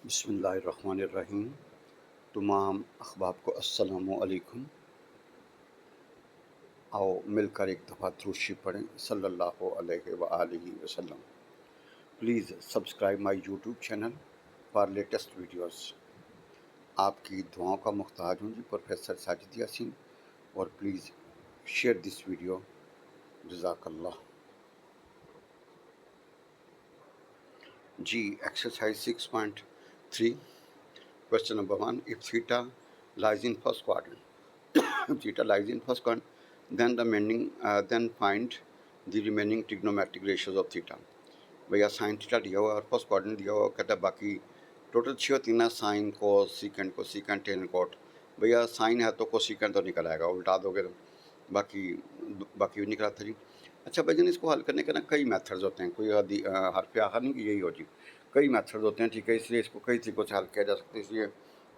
बिस्मिल्लाहिर्रहमानिर्रहीम। तमाम अहबाब को अस्सलामु अलैकुम। आओ मिलकर एक दफ़ा दुरूद शरीफ पढ़ें सल्लल्लाहु अलैहि व आलिहि वसल्लम। Please subscribe my YouTube channel for latest videos. आपकी दुआओं का मुख्ताज हूँ जी, प्रोफेसर साजिद यासीन। और प्लीज़ शेयर दिस वीडियो। जज़ाकल्लाह। जी, exercise 6.3, question number 1, if theta lies in first quadrant, theta lies in first quadrant, then find the remaining trigonometric ratios of theta। भैया sine theta दिया हुआ और फर्स्ट क्वाड्रेंट दिया हुआ, कहता है बाकी टोटल 6 होती ना, साइन को सीकेंट टेन कोट। भैया साइन है तो कोसिकेंट तो निकल आएगा, उल्टा दोगे तो बाकी भी निकला था जी। अच्छा भाईजान, इसको हल करने के ना कई मेथड्स होते हैं, कोई हरफ आखिर नहीं कि यही हो जी, कई मेथड्स होते हैं, ठीक है। इसलिए इसको कई तरीक़ों से हल किया जा सकता है। इसलिए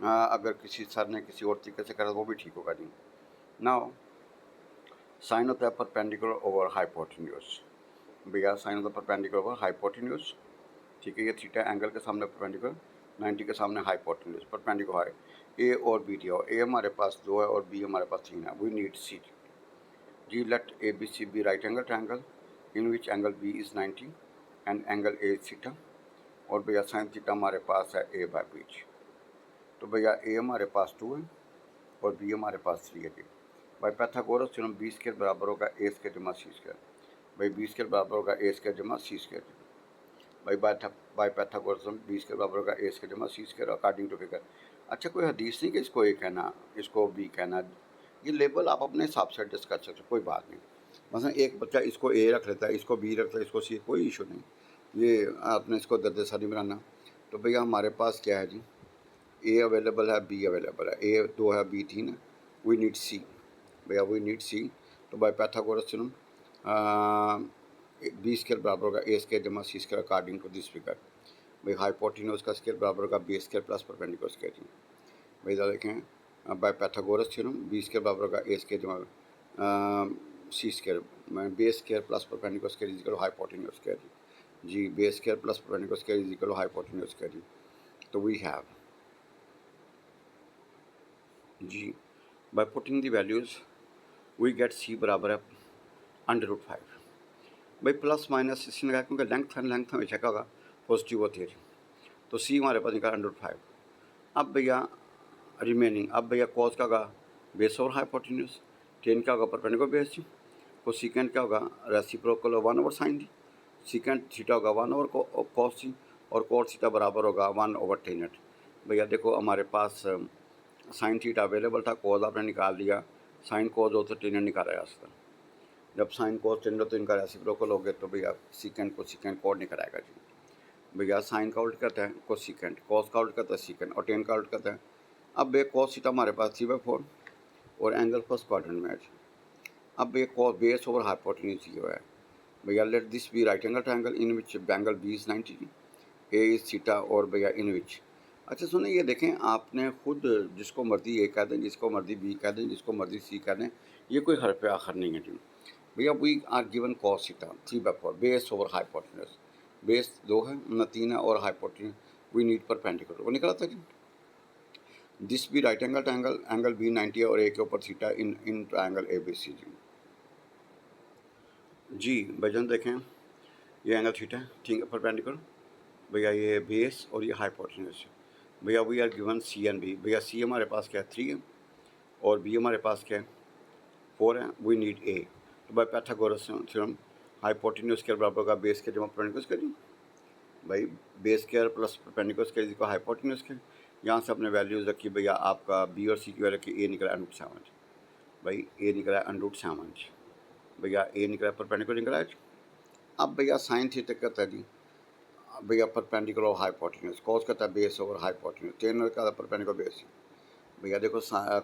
अगर किसी सर ने किसी और तरीके से करा वो भी ठीक होगा जी। नाउ साइन होता है परपेंडिकुलर ओवर हाइपोटेन्यूज। भैया साइन होता है परपेंडिकुलर ओवर हाइपोटेन्यूज, ठीक है। ये थीटा एंगल के सामने परपेंडिकुलर, 90 के सामने हाइपोटेन्यूज, परपेंडिकुलर है। ए और बी दिया, ए हमारे पास 2 है और बी हमारे पास 3 है। We need C G. Let A B C be right angle triangle in which angle B is 90 and angle A is theta. और भैया साइन थीटा हमारे पास है ए बाय बी। तो भैया ए हमारे पास 2 है और बी हमारे पास 3 है जी। भाई पैथागोरस थ्योरम बी स्क्वायर बराबर होगा ए स्क्वायर जमा सी स्क्वायर। भाई बी स्क्वायर बराबर होगा ए स्क्वायर जमा सी स्क्वायर। भाई by Pythagoras theorem B square बराबर होगा ए स्क्वायर जमा C square according to figure. अच्छा, कोई हदीस नहीं कि इसको ए कहना, इसको बी कहना। ये लेबल आप अपने हिसाब से एडजस्ट कर सकते हो, कोई बात नहीं। मतलब एक बच्चा इसको ए रख लेता है, इसको बी रखता है, इसको सी, कोई इशू नहीं। ये आपने इसको दर्द सारी बनाना। तो भैया हमारे पास क्या है जी, ए अवेलेबल है, बी अवेलेबल है। ए 2 है, बी 3 है। We need C. भैया वी नीड सी। तो by Pythagoras theorem B square बराबर होगा ए स्क्वायर जमा C square according to this figure. भाई हाइपोटेन्यूज का स्क्वायर बराबर होगा B square plus perpendicular square. भाई इधर देखें, by Pythagoras theorem B square बराबर होगा ए स्क्वायर जमा C square, B square plus perpendicular square is equal to hypotenuse square जी। B square plus perpendicular square is equal to hypotenuse square. तो we have जी, by putting the values we get C बराबर है √5। भाई plus minus इसने कहा क्योंकि length हमेशा क्या होगा, पॉजिटिव होती है। तो सी हमारे पास निकला √5। अब भैया रिमेनिंग, अब भैया कॉस का होगा बेस ओवर हाइपोटेन्यूज, टेन क्या होगा परपेंडिकुलर बेस जी। को सीकेंट क्या होगा रेसिप्रोकल 1 ओवर साइन जी। सीकेंट थीटा होगा 1 ओवर कॉस जी। और कॉस थीटा बराबर होगा 1 ओवर टेन। भैया देखो हमारे पास साइन थीटा अवेलेबल था, कॉस आपने निकाल दिया, साइन कॉस हो तो टेन निकाला जा सकता। जब साइन कॉस टेन तो इनका रेसिप्रोकल हो गया, तो भैया सीकेंट को सीकेंट कॉड निकल आएगा जी। भैया साइन का उल्ट करता है को सीकेंट, कॉस का उल्ट करता है सीकेंट, और टेन का उल्ट करता है। अब भैया कॉस थीटा हमारे पास 3/4 और एंगल फर्स्ट क्वाड्रेंट में है। अब भैया कॉस बेस ओवर हाइपोटेन्यूज ये है। भैया let this B right angle triangle in which angle B is 90, A is theta. और भैया इन विच, अच्छा सुनिए, ये देखें, आपने खुद जिसको मर्जी ए कह दें, जिसको मर्जी बी कह दें, जिसको मर्जी सी कह दें, ये कोई हरफ आखिर नहीं है जी। भैया we are given cos theta 3/4 base over hypotenuse. Base 2 है न 3 है और हाइपोटेन्यूज वी नीड परपेंडिकुलर, वो निकला था जी। This B right angle triangle, angle B 90 है और ए के ऊपर theta in triangle A B C जी। भाईजान देखें, ये एंगल थीटा है, ठीक है, परपेंडिकुलर। भैया ये बेस और ये हाइपोटेन्यूज। भैया we are given C and B. भैया सी हमारे पास क्या है 3 है और बी हमारे पास क्या है 4 है। We need A. तो बाय पैथागोरस थ्योरम हाइपोटेन्यूज के बराबर का बेस के जमा परपेंडिकुलर स्क्वायर। भाई base square plus perpendicular square को हाइपोटेन्यूज के, यहाँ से अपने वैल्यूज रखी। भैया आपका बी और सी की वैल्यू रखी, ए निकला √7। भाई ए निकला √7। भैया ए निकला परपेंडिकुलर निकला है। अब भैया साइन थीटा कहता है जी, भैया परपेंडिकुलर और हाइपोटेन्यूज, कॉस कहता है बेस ओवर हाइपोटेन्यूज, टेन का परपेंडिकुलर बेस। भैया देखो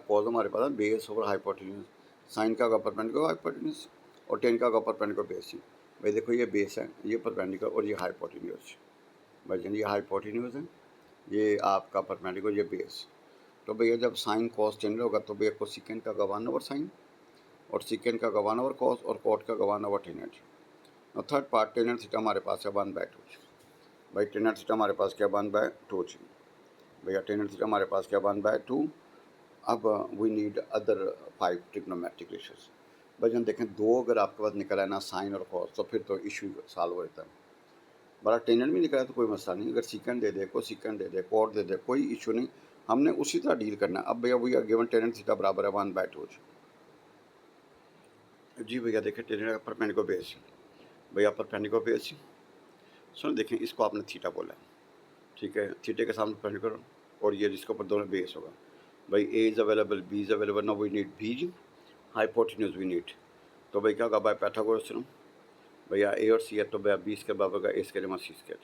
कॉस हमारे पास है बेस ओवर हाइपोटेन्यूज, साइन का होगा परपेंडिकुलर हाइपोटेन्यूज और टेन का होगा परपेंडिकुलर बेस। भाई देखो ये बेस है, ये परपेंडिकुलर और ये हाइपोटेन्यूज। भाई जान ये हाइपोटेन्यूज है, ये आपका परपेंडिकुलर, ये बेस। तो भैया जब साइन कॉस टेन होगा तो भैया को सीकेंट का होगा 1 ओवर साइन और सीकेंट का होगा 1 ओवर कॉस और कॉट का होगा 1 ओवर टेन। और थर्ड पार्ट टेन थीटा हमारे पास है 1/2। भाई टेन थीटा हमारे पास क्या 1/2 जी। भैया टेन थीटा हमारे पास क्या 1/2। अब we need other 5 trigonometric ratios. भाईजान देखें, दो अगर आपके पास निकला है ना साइन और कॉस, तो फिर तो इशू सॉल्व हो जाता है। बड़ा टेनेंट भी निकला तो कोई मसला नहीं, अगर सीकेंड दे दे, कोई सीकेंड दे दे, कोड दे दे, कोई इशू नहीं, हमने उसी तरह डील करना है। अब भैया we are given tangent theta बराबर है 1/2। जी भैया देखिए, टेनेंट परपेंडिकुलर बेस, भैया परपेंडिकुलर बेस, सुन देखें, इसको आपने थीटा बोला है, ठीक है, थीटे के सामने परपेंडिकुलर, और ये जिसके ऊपर दोनों बेस होगा। भाई A is available, B is available, no we need B, hypotenuse we need. तो भाई क्या होगा, बाय पैथागोरस थ्योरम, भैया ए और सी है तो भैया 20 के बराबर का ए स्क्वायर माइनस सी स्क्वायर।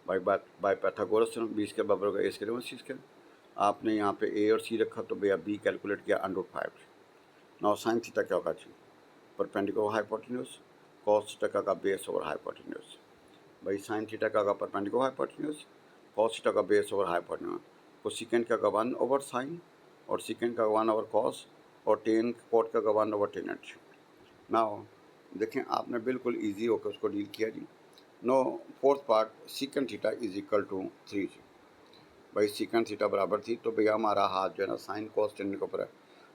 भाई बाय पैथागोरस थ्योरम 20 के बराबर का ए स्क्वायर माइनस सी स्क्वायर। आपने यहाँ पे ए और सी रखा तो भैया बी कैलकुलेट किया √5। नाउ साइन थीटा क्या होगा जी, परपेंडिकुलर हाइपोटेन्यूज, कॉस थीटा का बेस ओवर हाइपोटेन्यूज। भाई साइन थीटा का परपेंडिकुलर हाइपोटेन्यूज, कॉस थीटा का बेस ओवर हाइपोटेन्यूज, तो सीकेंड का 1 ओवर साइन, और सीकेंड का 1 ओवर कॉस, और टेन कोट का 1 ओवर टेनेंट। नाउ देखें, आपने बिल्कुल इजी होकर उसको डील किया जी। No fourth part, secant theta is equal to 3 जी। भाई सीकेंड थीटा बराबर थी, तो भैया हमारा हाथ जो है ना साइन कॉस टेन के ऊपर है,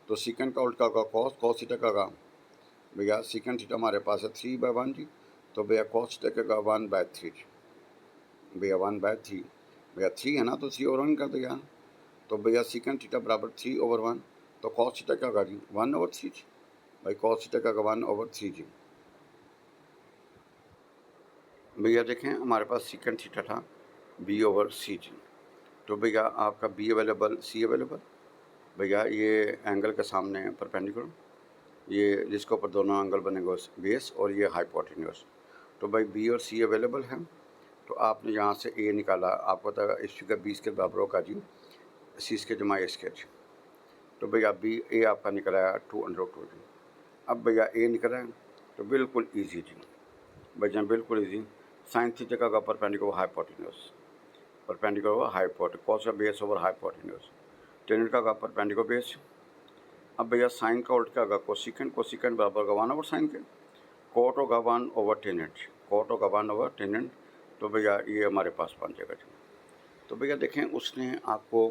तो सीकेंड का उल्टा का कॉस, कॉस थीटा का भैया सीकेंड थीटा हमारे पास है 3/1 जी, तो भैया कॉस थीटा का 1/3 जी। भैया 1/3, भैया 3 है ना, तो 3/1 कर दिया, तो भैया सीकेंड थीटा बराबर 3/1, तो कॉस थीटा क्या होगा जी 1/3 जी। भाई कॉस थीटा का 1/3 जी। भैया देखें, हमारे पास सीकेंड थीटा था b/c जी, तो भैया आपका बी अवेलेबल, सी अवेलेबल, भैया ये एंगल के सामने परपेंडिकुलर, ये जिसके ऊपर दोनों एंगल बनेंगे बेस, और ये हाइपोटेन्यूज। तो भाई बी और सी अवेलेबल हैं, तो आपने यहाँ से ए निकाला, आपको पता है इस का 20 के बराबर होगा जी सी स्केच जमा ए स्केच। तो भैया बी ए आपका निकला है 2√2 जी। अब भैया ए निकला है, तो बिल्कुल ईजी जी, भैया बिल्कुल ईजी। साइन थीटा का perpendicular hypotenuse, perpendicular hypotenuse, cos का बेस ओवर हाइपोटेन्यूज, टेन का परपेंडिकुलर बेस। अब भैया साइन का उल्टा का कोसिकेंड, कोसिकेंड बराबर का 1 ओवर साइन के, कोट होगा 1 ओवर टेनेंट, कोट होगा 1 ओवर टेनेंट, तो भैया ये हमारे पास बन जाएगा जी। तो भैया देखें, उसने आपको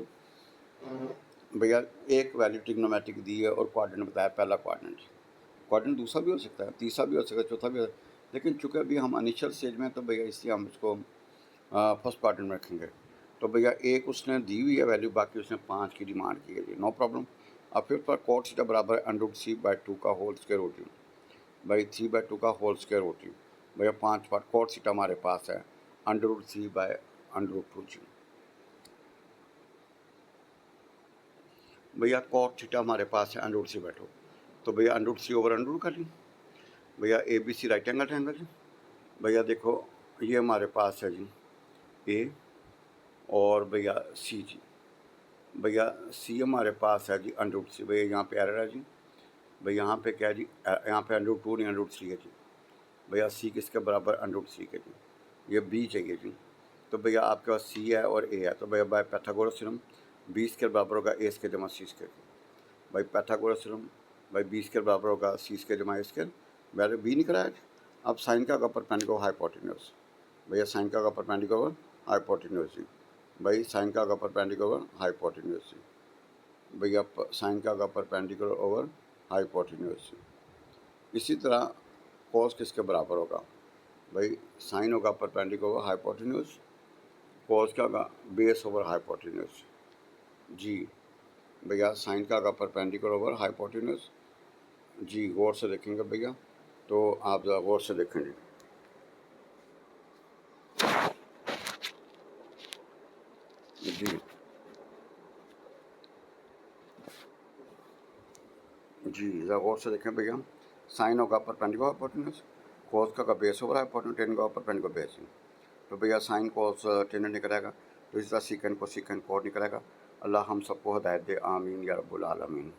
भैया एक वैल्यू ट्रिग्नोमेट्रिक दी है और क्वाड्रेंट बताया, पहला क्वाड्रेंट, क्वाड्रेंट दूसरा भी हो सकता है, तीसरा भी हो सकता है, चौथा भी हो सकता है, लेकिन चूँकि अभी हम इनिशियल स्टेज में, तो भैया इसलिए हम इसको फर्स्ट क्वाड्रेंट में रखेंगे। तो भैया एक उसने दी हुई है वैल्यू, बाकी उसने 5 की डिमांड की है जी, नो प्रॉब्लम। अब फिर पर कोट थीटा बराबर है √3/2 का होल स्क्वायर रूट, भाई 3/2 का होल स्क्वायर रूट, भैया 5 पार्ट कोट थीटा हमारे पास है √3/√2 जी। भैया कोट थीटा हमारे पास है √3/2, तो भैया √3/√2 कर ली। भैया ABC राइट एंगल ट्रायंगल जी, भैया देखो ये हमारे पास है जी ए, और भैया सी जी, भैया सी हमारे पास है जी √3, भैया यहाँ पे एरर है जी, भैया यहाँ पे क्या है जी, यहाँ पे √2 नहीं √3 है जी। भैया सी किसके बराबर √3 के जी, ये बी चाहिए जी। तो भैया आपके पास सी है और ए है, तो भैया बाय पैथागोरस थ्योरम 20 के बराबर होगा ए स्क्वायर जमा सी स्क्वायर, भाई पैथागोरस थ्योरम भाई 20 के बराबर होगा सी स्क्वायर जमा ए स्क्वायर, वैल्यू बी निकला है। अब साइन का परपेंडिकुलर हाइपोटेन्यूज, भैया साइन का परपेंडिकुलर हाइपोटेन्यूज जी, भाई साइन का परपेंडिकुलर हाइपोटेन्यूज, भैया साइन का परपेंडिकुलर ओवर हाइपोटेन्यूज। इसी तरह कॉस किसके बराबर होगा, भाई साइन होगा परपेंडिकुलर हाइपोटेन्यूज, कॉस का होगा बेस ओवर हाइपोटेन्यूज जी। भैया साइन का परपेंडिकुलर ओवर हाइपोटेन्यूज जी, गौर से देखेंगे भैया, तो आप ज़रा गौर से देखेंगे जी। जी ज़रा गौर से देखें भैया, साइन होगा परपेंडिकुलर हाइपोटेन्यूज, कॉस का बेस ओवर हाइपोटेन्यूज, टेन का परपेंडिकुलर बेस, तो भैया साइन कॉस टेन निकलेगा, तो इस तरह सीकेंड को सीकेंड कोड निकलेगा। अल्लाह हम सबको हदायत दे, आमीन या रब्बुल आलमीन।